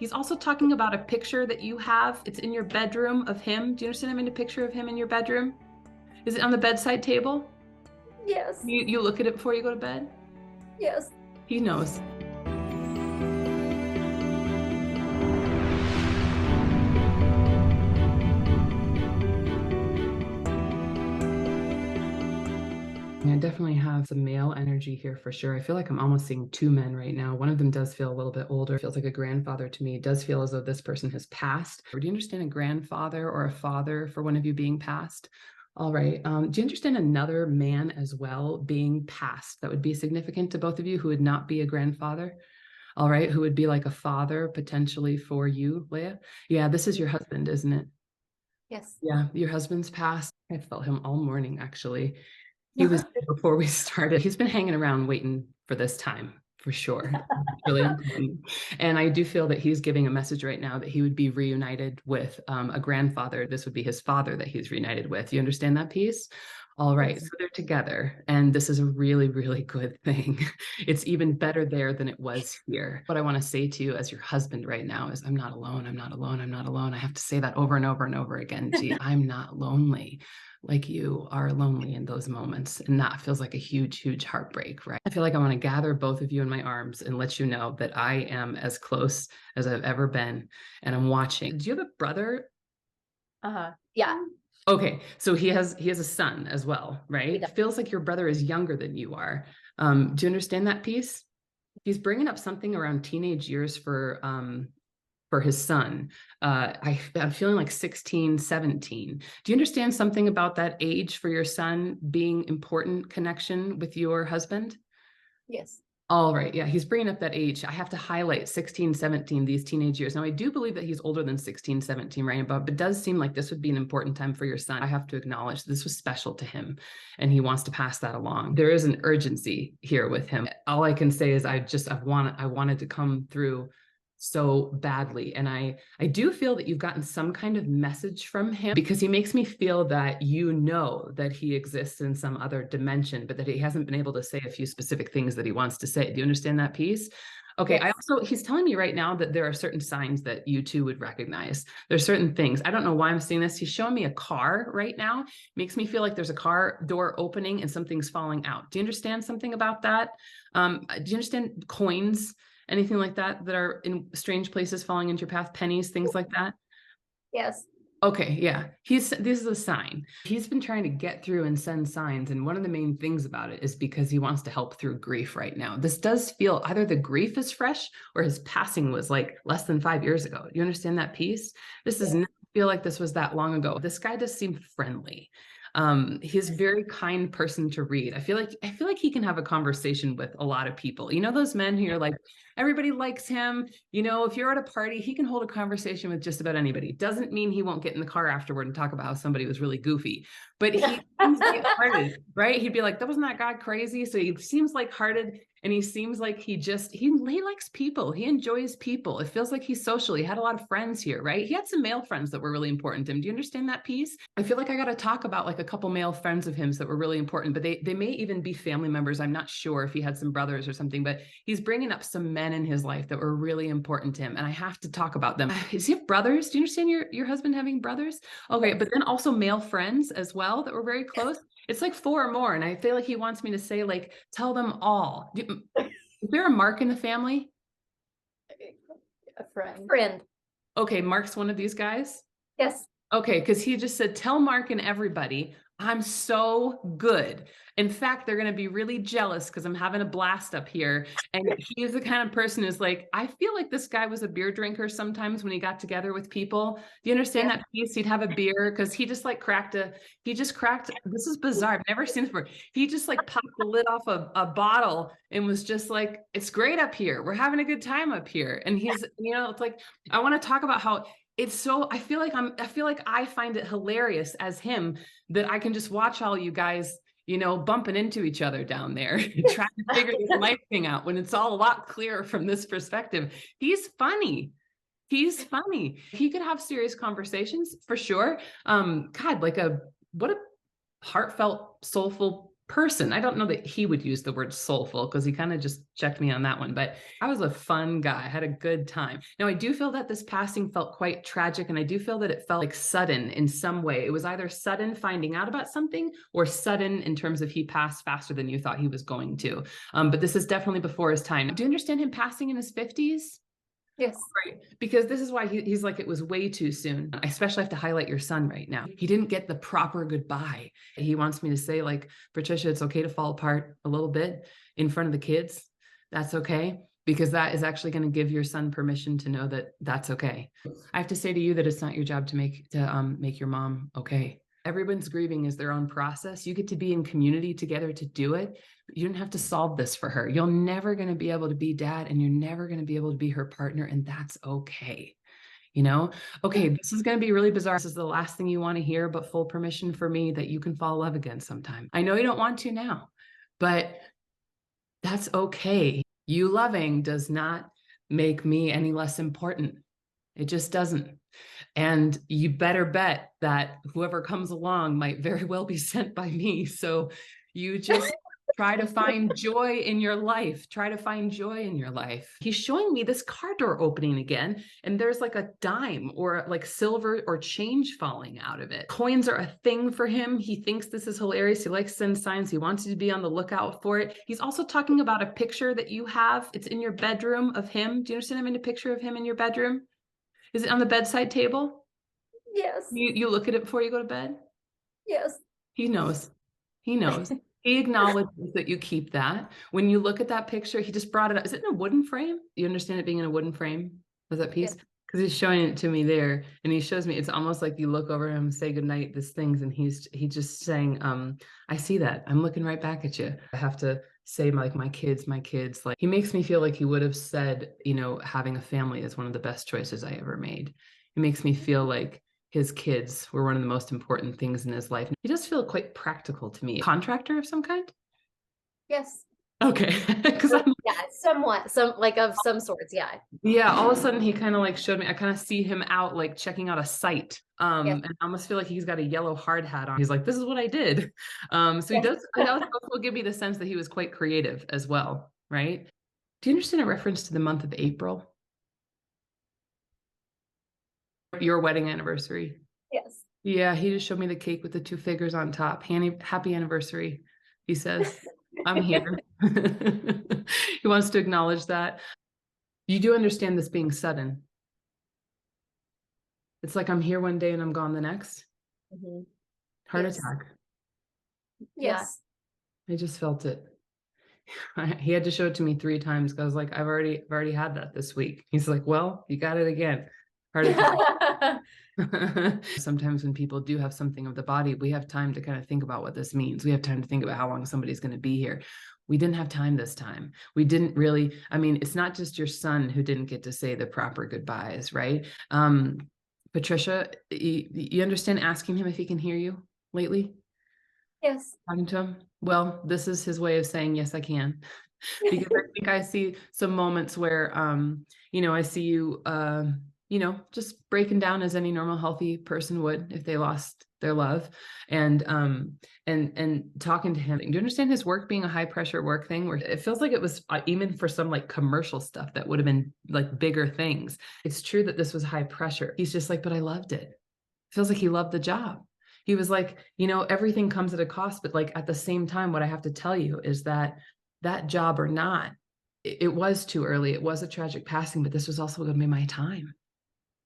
He's also talking about a picture that you have. It's in your bedroom of him. Do you understand? I mean, a picture of him in your bedroom. Is it on the bedside table? Yes. You look at it before you go to bed? Yes. He knows. I definitely have some male energy here for sure. I feel like I'm almost seeing two men right now. One of them does feel a little bit older, feels like a grandfather to me. It does feel as though this person has passed. Do you understand a grandfather or a father for one of you being passed? All right. Do you understand another man as well being passed? That would be significant to both of you, who would not be a grandfather. All right. Who would be like a father potentially for you, Leah? Yeah, this is your husband, isn't it? Yes. Yeah, your husband's passed. I felt him all morning, actually. He was before we started. He's been hanging around waiting for this time for sure. It's really important. And I do feel that he's giving a message right now that he would be reunited with a grandfather. This would be his father that he's reunited with. You understand that piece? All right. Yes. So they're together. And this is a really, really good thing. It's even better there than it was here. What I want to say to you as your husband right now is, I'm not alone. I'm not alone. I'm not alone. I have to say that over and over and over again to you. I'm not lonely like you are lonely in those moments. And that feels like a huge, huge heartbreak, right? I feel like I want to gather both of you in my arms and let you know that I am as close as I've ever been. And I'm watching. Do you have a brother? Yeah. Okay, so he has a son as well, right? Yeah. It feels like your brother is younger than you are. Do you understand that piece? He's bringing up something around teenage years for his son. I'm feeling like 16, 17. Do you understand something about that age for your son being important connection with your husband? Yes. All right. Yeah. He's bringing up that age. I have to highlight 16, 17, these teenage years. Now, I do believe that he's older than 16, 17, right? But it does seem like this would be an important time for your son. I have to acknowledge this was special to him and he wants to pass that along. There is an urgency here with him. All I can say is I wanted to come through so badly. And I do feel that you've gotten some kind of message from him, because he makes me feel that you know that he exists in some other dimension, but that he hasn't been able to say a few specific things that he wants to say. Do you understand that piece? Okay. Yes. He's telling me right now that there are certain signs that you two would recognize. There's certain things. I don't know why I'm seeing this. He's showing me a car right now. Makes me feel like there's a car door opening and something's falling out. Do you understand something about that? Do you understand coins? Anything like that are in strange places falling into your path, pennies, things like that? Yes. Okay, yeah. This is a sign. He's been trying to get through and send signs. And one of the main things about it is because he wants to help through grief right now. This does feel either the grief is fresh or his passing was like less than 5 years ago. You understand that piece? This does not feel like this was that long ago. This guy does seem friendly. He's a very kind person to read. I feel like he can have a conversation with a lot of people. You know, those men who are like, everybody likes him. You know, if you're at a party, he can hold a conversation with just about anybody. Doesn't mean he won't get in the car afterward and talk about how somebody was really goofy, but he seems lighthearted, right? He'd be like, that wasn't that guy crazy. So he seems lighthearted. And he seems like he likes people. He enjoys people. It feels like he's social. He had a lot of friends here, right? He had some male friends that were really important to him. Do you understand that piece? I feel like I got to talk about like a couple male friends of his that were really important, but they may even be family members. I'm not sure if he had some brothers or something, but he's bringing up some men in his life that were really important to him. And I have to talk about them. Does he have brothers? Do you understand your husband having brothers? Okay. But then also male friends as well that were very close. It's like 4 or more. And I feel like he wants me to say, like, tell them all. Is there a Mark in the family? A friend. Okay, Mark's one of these guys? Yes. Okay, because he just said, tell Mark and everybody, I'm so good. In fact, they're going to be really jealous because I'm having a blast up here. And he is the kind of person who's like, I feel like this guy was a beer drinker sometimes when he got together with people. Do you understand that piece? He'd have a beer because he just cracked, this is bizarre. I've never seen this before. He just popped the lid off a bottle and was just like, it's great up here. We're having a good time up here. And he's, it's like, I want to talk about how it's so, I feel like I find it hilarious as him that I can just watch all you guys, bumping into each other down there, trying to figure this life thing out when it's all a lot clearer from this perspective. He's funny. He could have serious conversations for sure. God, what a heartfelt, soulful person. I don't know that he would use the word soulful because he kind of just checked me on that one, but I was a fun guy. I had a good time. Now, I do feel that this passing felt quite tragic, and I do feel that it felt like sudden in some way. It was either sudden finding out about something or sudden in terms of he passed faster than you thought he was going to. But this is definitely before his time. Do you understand him passing in his 50s? Yes. Right. Because this is why he's like, it was way too soon. I especially have to highlight your son right now. He didn't get the proper goodbye. He wants me to say, like, Patricia, it's okay to fall apart a little bit in front of the kids. That's okay. Because that is actually going to give your son permission to know that that's okay. I have to say to you that it's not your job to make your mom okay. Everyone's grieving is their own process. You get to be in community together to do it. But you don't have to solve this for her. You're never going to be able to be dad, and you're never going to be able to be her partner. And that's okay. You know, okay, this is going to be really bizarre. This is the last thing you want to hear, but full permission for me that you can fall in love again sometime. I know you don't want to now, but that's okay. You loving does not make me any less important. It just doesn't. And you better bet that whoever comes along might very well be sent by me. So you just try to find joy in your life. Try to find joy in your life. He's showing me this car door opening again, and there's like a dime or like silver or change falling out of it. Coins are a thing for him. He thinks this is hilarious. He likes to send signs. He wants you to be on the lookout for it. He's also talking about a picture that you have. It's in your bedroom of him. Do you understand? I'm in a picture of him in your bedroom. Is it on the bedside table? Yes. You look at it before you go to bed? Yes. He knows. He knows. He acknowledges that you keep that. When you look at that picture, he just brought it up. Is it in a wooden frame? You understand it being in a wooden frame? Was that piece? Because he's showing it to me there, and he shows me, it's almost like you look over him, say goodnight, this things, and he's just saying, I see that. I'm looking right back at you. I have to say, like, my kids, like, he makes me feel like he would have said, you know, having a family is one of the best choices I ever made. It makes me feel like his kids were one of the most important things in his life. He does feel quite practical to me. Contractor of some kind? Yes. Okay. Because yeah, somewhat, of some sorts. Yeah. Yeah, all of a sudden he kind of like showed me, I kind of see him out like checking out a site. And I almost feel like he's got a yellow hard hat on. He's like, this is what I did. So he does, it also give me the sense that he was quite creative as well, right? Do you understand a reference to the month of April? Your wedding anniversary. Yes. Yeah, he just showed me the cake with the two figures on top. Happy anniversary, he says. I'm here. He wants to acknowledge that. You do understand this being sudden. It's like I'm here one day and I'm gone the next. Heart attack. Yes. I just felt it. He had to show it to me 3 times because I was like, I've already had that this week. He's like, well, you got it again. Heart attack. Sometimes when people do have something of the body, we have time to kind of think about what this means. We have time to think about how long somebody's going to be here. We didn't have time this time. We didn't really, I mean, it's not just your son who didn't get to say the proper goodbyes, right? Patricia, you understand asking him if he can hear you lately? Yes. Talking to him? Well, this is his way of saying, yes, I can. Because I think I see some moments where, you know, I see you, you know, just breaking down as any normal, healthy person would if they lost their love, and talking to him. Do you understand his work being a high pressure work thing where it feels like it was even for some like commercial stuff that would have been like bigger things? It's true that this was high pressure. He's just like, but I loved it. It feels like he loved the job. He was like, you know, everything comes at a cost, but like at the same time, what I have to tell you is that job or not, it was too early. It was a tragic passing, but this was also going to be my time.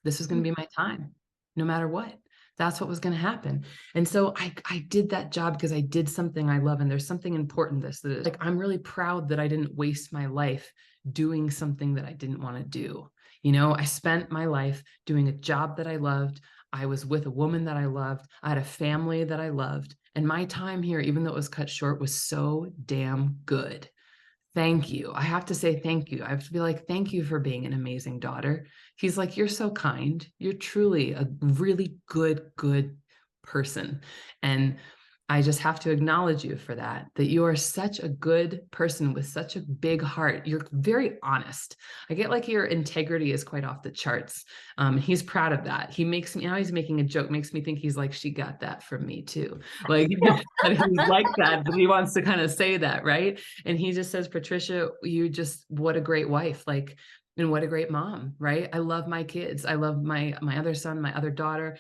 This was going to be my time, no matter what. That's what was going to happen. And so I did that job because I did something I love. And there's something important this that is like, I'm really proud that I didn't waste my life doing something that I didn't want to do. You know, I spent my life doing a job that I loved. I was with a woman that I loved. I had a family that I loved. And my time here, even though it was cut short, was so damn good. Thank you. I have to say thank you. I have to be like, thank you for being an amazing daughter. He's like, you're so kind. You're truly a really good person. And I just have to acknowledge you for that you are such a good person with such a big heart. You're very honest. I get like your integrity is quite off the charts. He's proud of that. He makes me, now he's making a joke, makes me think he's like, she got that from me too. Like that he's like that, but he wants to kind of say that, right? And he just says, Patricia, you just, what a great wife. Like, and what a great mom, right? I love my kids. I love my other son, my other daughter.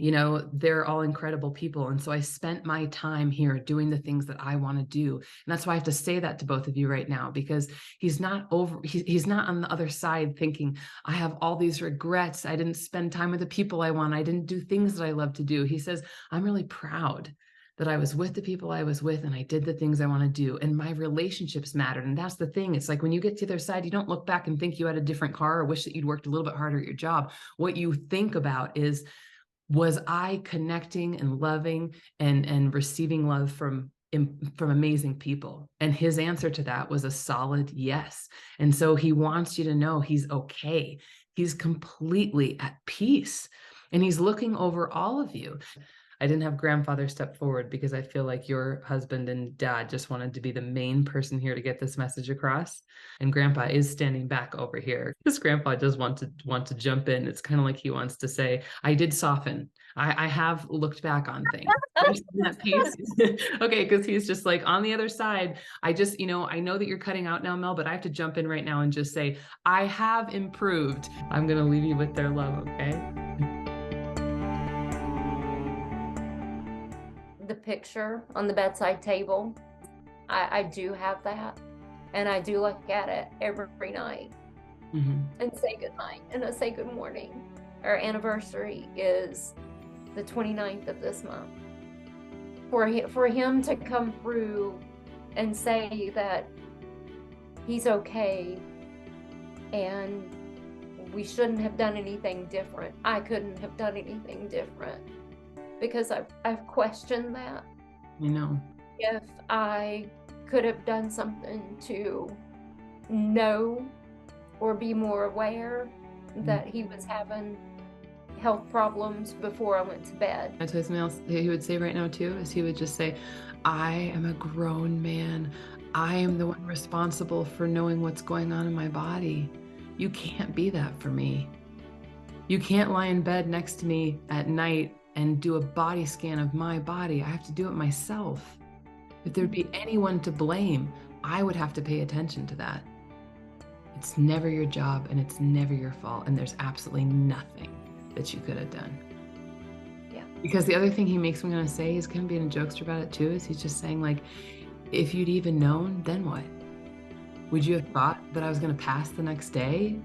You know, they're all incredible people. And so I spent my time here doing the things that I want to do. And that's why I have to say that to both of you right now, because he's not on the other side thinking, I have all these regrets. I didn't spend time with the people I want. I didn't do things that I love to do. He says, I'm really proud that I was with the people I was with and I did the things I want to do. And my relationships mattered. And that's the thing. It's like when you get to the other side, you don't look back and think you had a different car or wish that you'd worked a little bit harder at your job. What you think about is, was I connecting and loving and receiving love from amazing people? And his answer to that was a solid yes. And so he wants you to know he's okay. He's completely at peace. And he's looking over all of you. I didn't have grandfather step forward because I feel like your husband and dad just wanted to be the main person here to get this message across. And grandpa is standing back over here because grandpa does want to jump in. It's kind of like he wants to say, I did soften. I have looked back on things. That piece. Okay, because he's just like on the other side. I just, I know that you're cutting out now, Mel, but I have to jump in right now and just say, I have improved. I'm going to leave you with their love, okay? The picture on the bedside table, I do have that, and I do look at it every night and say good night, and I say good morning. Our anniversary is the 29th of this month. For him to come through and say that he's okay and we shouldn't have done anything different. I couldn't have done anything different. Because I've questioned that. If I could have done something to know or be more aware that he was having health problems before I went to bed. That's something else he would say right now too, is he would just say, I am a grown man. I am the one responsible for knowing what's going on in my body. You can't be that for me. You can't lie in bed next to me at night and do a body scan of my body. I have to do it myself. If there'd be anyone to blame, I would have to pay attention to that. It's never your job and it's never your fault. And there's absolutely nothing that you could have done. Yeah. Because the other thing he makes me want to say, he's kind of being a jokester about it too, is he's just saying like, if you'd even known, then what? Would you have thought that I was going to pass the next day?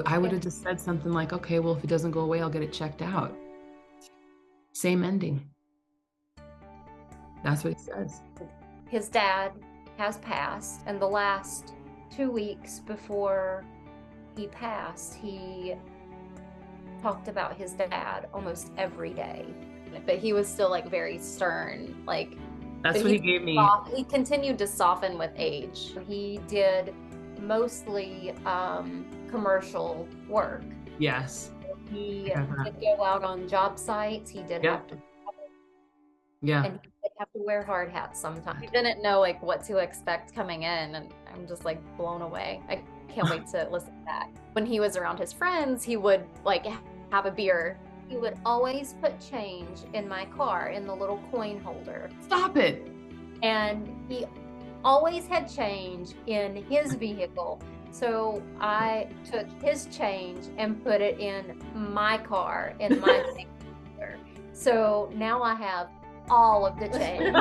I would have just said something like, okay, well, if it doesn't go away, I'll get it checked out. Same ending. That's what he says. His dad has passed, and the last 2 weeks before he passed, he talked about his dad almost every day. But he was still like very stern. Like that's what he gave me. He continued to soften with age. He did mostly commercial work. Yes. He did go out on job sites. He did have to and he did have to wear hard hats sometimes. He didn't know like what to expect coming in, and I'm just like blown away. I can't wait to listen back. When he was around his friends, he would like have a beer. He would always put change in my car in the little coin holder. Stop it. And he always had change in his vehicle. So I took his change and put it in my car, in my vehicle. So now I have all of the change.